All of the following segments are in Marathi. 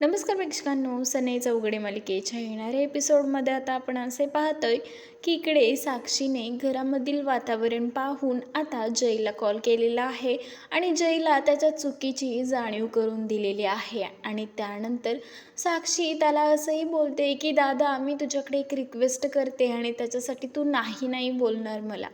नमस्कार प्रेक्षकांनो, सनई चौघडे मालिकेच्या येणाऱ्या एपिसोडमध्ये आता आपण असे पाहतोय की इकडे साक्षीने घरामधील वातावरण पाहून आता जयला कॉल केलेला आहे आणि जयला त्याच्या चुकीची जाणीव करून दिलेली आहे. आणि त्यानंतर साक्षी त्याला असंही बोलते की दादा, मी तुझ्याकडे एक रिक्वेस्ट करते आणि त्याच्यासाठी तू नाही नाही बोलणार मला.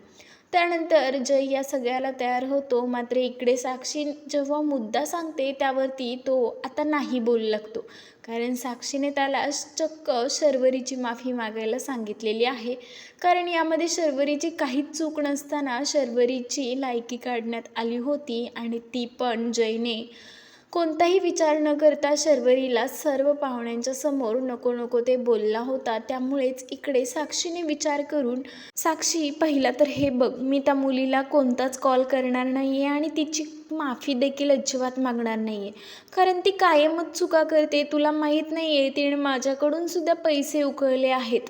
त्यानंतर जय या सगळ्याला तयार होतो. मात्र इकडे साक्षी जेव्हा मुद्दा सांगते त्यावरती तो आता नाही बोलू लागतो. कारण साक्षीने त्याला चक्क शर्वरीची माफी मागायला सांगितलेली आहे. कारण यामध्ये शर्वरीची काहीच चूक नसताना शर्वरीची लायकी काढण्यात आली होती आणि ती पण जयने कोणताही विचार न करता शर्वरीला सर्व पाहुण्यांच्या समोर नको नको ते बोलला होता. त्यामुळेच इकडे साक्षीने विचार करून, साक्षी पहिला तर हे बघ, मी त्या मुलीला कोणताच कॉल करणार नाही आहे आणि तिची माफी देखील अजिबात मागणार नाही आहे. कारण ती कायमच चुका करते. तुला माहीत नाही आहे, तिने माझ्याकडून सुद्धा पैसे उकळले आहेत.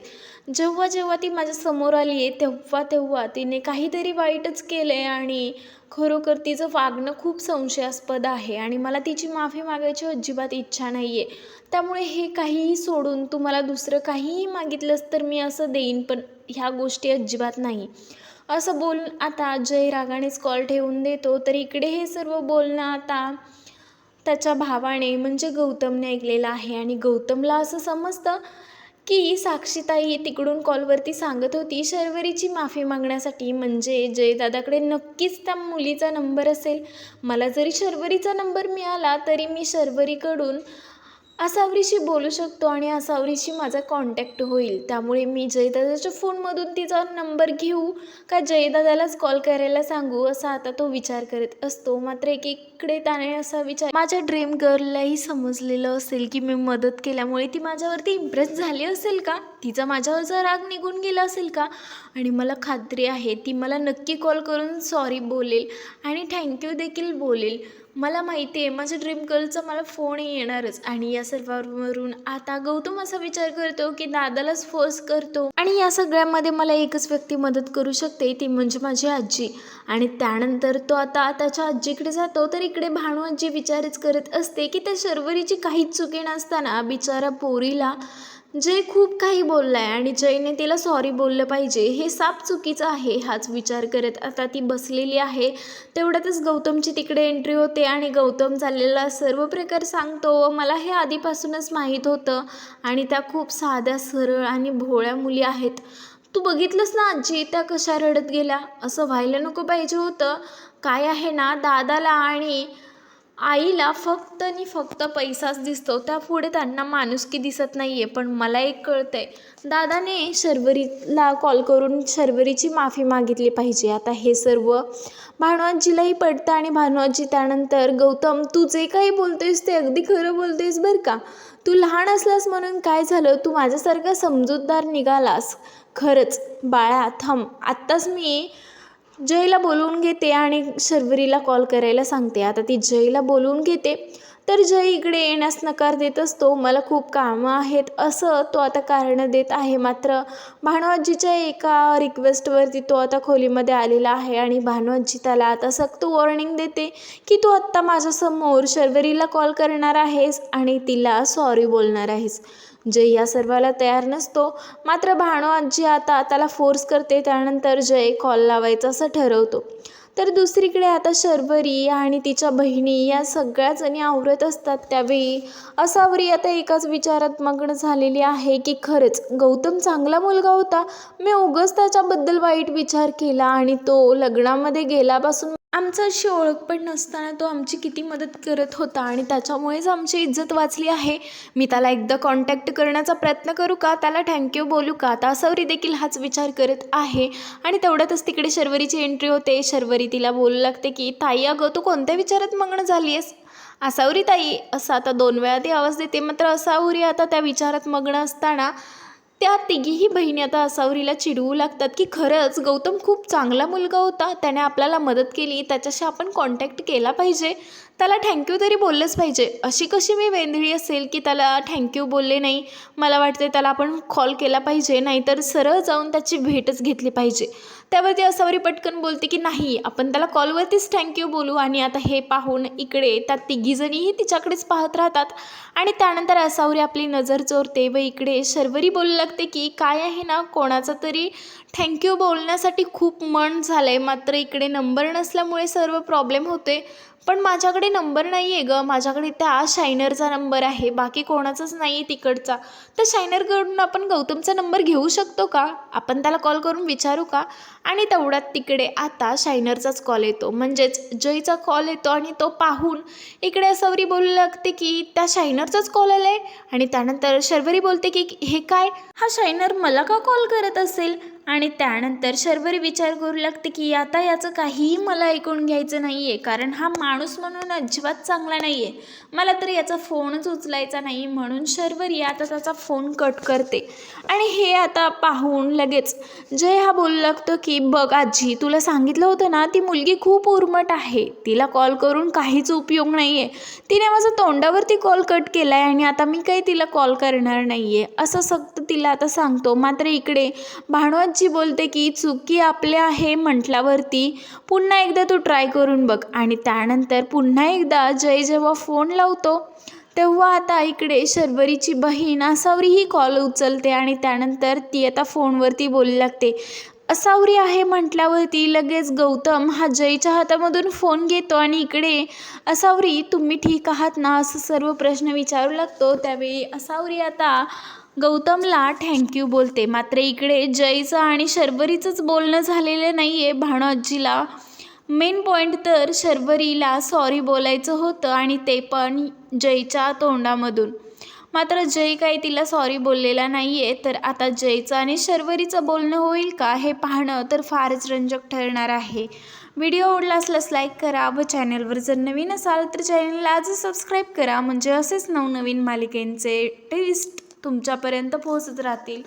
जेव्हा जेव्हा ती माझ्या समोर आली आहे तेव्हा तेव्हा तिने काहीतरी वाईटच केलं आहे आणि खरोखर तिचं वागणं खूप संशयास्पद आहे आणि मला तिची माफी मागायची अजिबात इच्छा नाही आहे. त्यामुळे हे काहीही सोडून तू मला दुसरं काहीही मागितलंस तर मी असं देईन, पण ह्या गोष्टी अजिबात नाही. असं बोलून आता जय रागानेच कॉल ठेवून देतो. तर इकडे हे सर्व बोलणं आता त्याच्या भावाने म्हणजे गौतमने ऐकलेलं आहे आणि गौतमला असं समजतं की साक्षीताई तिकडून कॉलवरती सांगत होती शर्वरीची माफी मागण्यासाठी, म्हणजे जयदादाकडे नक्कीच त्या मुलीचा नंबर असेल. मला जरी शर्वरीचा नंबर मिळाला तरी मी शर्वरीकडून आसावरीशी बोलू शकतो आणि आसावरीशी माझा कॉन्टॅक्ट होईल. त्यामुळे मी जयदादाच्या फोनमधून तिचा नंबर घेऊ का जयदादालाच कॉल करायला सांगू, असा आता तो विचार करत असतो. मात्र एकीकडे त्याने असा विचार, माझ्या ड्रीम गर्ललाही समजलेलं असेल की मी मदत केल्यामुळे ती माझ्यावरती इम्प्रेस झाली असेल का, तिचा माझ्यावरचा राग निघून गेला असेल का, आणि मला खात्री आहे ती मला नक्की कॉल करून सॉरी बोलेल आणि थँक्यू देखील बोलेल. मला माहिती आहे माझ्या ड्रीम गर्लचा मला फोन येणारच. आणि या सर्वांवरून आता गौतम असा विचार करतो की दादालाच फोर्स करतो आणि या सगळ्यामध्ये मला एकच व्यक्ती मदत करू शकते, ती म्हणजे माझी आजी. आणि त्यानंतर तो आता त्याच्या आजीकडे जातो. तर इकडे भानू आजी विचारच करत असते की त्या शर्वरीची काहीच चुकी नसताना बिचारा पोरीला जय खूप काही बोलला आहे आणि जयने तिला सॉरी बोललं पाहिजे, हे साप चुकीचं आहे. हाच विचार करत आता ती बसलेली आहे. तेवढ्यातच गौतमची तिकडे एंट्री होते आणि गौतम चाललेला सर्व प्रकार सांगतो. मला हे आधीपासूनच माहीत होतं आणि त्या खूप साध्या सरळ आणि भोळ्या मुली आहेत. तू बघितलंस ना आजी, त्या कशा रडत गेल्या. असं व्हायला नको पाहिजे होतं. काय आहे ना, दादाला आणि आईला फक्त आणि फक्त पैसाच दिसतो, त्यापुढे त्यांना माणुसकी दिसत नाही आहे. पण मला एक कळतं आहे, दादाने शर्वरीला कॉल करून शर्वरीची माफी मागितली पाहिजे. आता हे सर्व भानुआजीलाही पडतं आणि भानुआजी त्यानंतर, गौतम तू जे काही बोलतोयस ते अगदी खरं बोलतोयस बरं का. तू लहान असलास म्हणून काय झालं, तू माझ्यासारखा समजूतदार निघालास. खरंच बाळा थांब, आत्ताच मी जयला बोलवून घेते आणि शर्वरीला कॉल करायला सांगते. आता ती जयला बोलवून घेते. तर जय इकडे येण्यास नकार देत असतो. मला खूप कामं आहेत असं तो आता कारणं देत आहे. मात्र भानुआजीच्या एका रिक्वेस्टवरती तो आता खोलीमध्ये आलेला आहे आणि भानुआजी त्याला आता सक्त वॉर्निंग देते की तू आत्ता माझ्यासमोर शर्वरीला कॉल करणार आहेस आणि तिला सॉरी बोलणार आहेस. जय या सर्वाला तयार नसतो. मात्र भानुआजी आता त्याला फोर्स करते. त्यानंतर जय कॉल लावायचं असं ठरवतो. तर दुसरीकडे आता शर्वरी आणि तिच्या बहिणी या सगळ्या जणी आवरत असतात. त्यावेळी आसावरी आता एकाच विचारात मग्न झालेली आहे की खरंच गौतम चांगला मुलगा होता. मी उगाच त्याच्याबद्दल वाईट विचार केला आणि तो लग्नामध्ये गेल्यापासून आमचं अशी ओळख पण नसताना तो आमची किती मदत करत होता आणि त्याच्यामुळेच आमची इज्जत वाचली आहे. मी त्याला एकदा कॉन्टॅक्ट करण्याचा प्रयत्न करू का, त्याला थँक्यू बोलू का. आता आसावरी देखील हाच विचार करत आहे. आणि तेवढ्यातच तिकडे शर्वरीची एंट्री होते. शर्वरी तिला बोलू लागते की ताई, अगं तू कोणत्या विचारात मग्न झाली आहेस. आसावरी ताई असं आता 2 वेळा ती आवाज देते. मात्र आसावरी आता त्या विचारात मग्न असताना त्या तिघीही बहिणी आता आसावरीला चिडवू लागतात की खरंच गौतम खूप चांगला मुलगा होता, त्याने आपल्याला मदत केली, त्याच्याशी आपण कॉन्टॅक्ट केला पाहिजे. त्याला थँक्यू तरी बोललंच पाहिजे. अशी कशी मी वेंधळी असेल की त्याला थँक्यू बोलले नाही. मला वाटते त्याला आपण कॉल केला पाहिजे, नाहीतर सरळ जाऊन त्याची भेटच घेतली पाहिजे. त्यावरती असावरी पटकन बोलते की नाही, आपण त्याला कॉलवरतीच थँक्यू बोलू. आणि आता हे पाहून इकडे त्या तिघीजणीही तिच्याकडेच पाहत राहतात. आणि त्यानंतर असावरी आपली नजर चोरते व इकडे शर्वरी बोलू लागते की काय आहे ना, कोणाचा तरी थँक्यू बोलण्यासाठी खूप मन झालं आहे, मात्र इकडे नंबर नसल्यामुळे सर्व प्रॉब्लेम होते. पण माझ्याकडे नंबर नाही आहे गं, माझ्याकडे त्या शायनरचा नंबर आहे, बाकी कोणाचाच नाही आहे तिकडचा. तर शायनरकडून आपण गौतमचा नंबर घेऊ शकतो का, आपण त्याला कॉल करून विचारू का. आणि तेवढ्यात तिकडे आता शायनरचाच कॉल येतो, म्हणजेच जयचा कॉल येतो. आणि तो पाहून इकडे असावरी बोलू लागते की त्या शायनरचाच कॉल आला आहे. आणि त्यानंतर शर्वरी बोलते की हे काय, हा शायनर मला का कॉल करत असेल. आणि त्यानंतर शर्वरी विचार करू लागते की आता याचं काहीही मला ऐकून घ्यायचं नाही आहे, कारण हा माणूस म्हणून अजिबात चांगला नाही आहे. मला तर याचा फोनच उचलायचा नाही, म्हणून शर्वरी आता त्याचा फोन कट करते. आणि हे आता पाहून लगेच जय हा बोलू लागतो की बघ आजी, तुला सांगितलं होतं ना, ती मुलगी खूप उर्मट आहे, तिला कॉल करून काहीच उपयोग नाही आहे. तिने माझं तोंडावरती कॉल कट केला आहे आणि आता मी काही तिला कॉल करणार नाही आहे, असं सक्त तिला आता सांगतो. मात्र इकडे भानुआजी बोलते की चुकी आपल्या आहे म्हटल्यावरती पुन्हा एकदा तू ट्राय करून बघ. आणि त्यानंतर पुन्हा एकदा जय जेव्हा फोन लावतो तेव्हा आता इकडे शर्वरीची बहीण असावरीही कॉल उचलते. आणि त्यानंतर ती आता फोनवरती बोलू लागते. असावरी आहे म्हटल्यावरती लगेच गौतम हा जयच्या हातामधून फोन घेतो आणि इकडे असावरी तुम्ही ठीक आहात ना, असं सर्व प्रश्न विचारू लागतो. त्यावेळी असावरी आता गौतमला थँक्यू बोलते. मात्र इकडे जयचं आणि शर्वरीचंच बोलणं झालेलं नाही आहे. भानुआजीला मेन पॉईंट तर शर्वरीला सॉरी बोलायचं होतं, आणि ते पण जयच्या तोंडामधून. मात्र जय काही तिला सॉरी बोललेला नाही आहे. तर आता जयचं आणि शर्वरीचं बोलणं होईल का, हे पाहणं तर फारच रंजक ठरणार आहे. व्हिडिओ आवडला असल्यास लाईक करा व चॅनलवर जर नवीन असाल तर चॅनलला आजच सबस्क्राईब करा, म्हणजे असेच नवनवीन मालिकेंचे टेस्ट तुमच्यापर्यंत पोहोचत राहतील.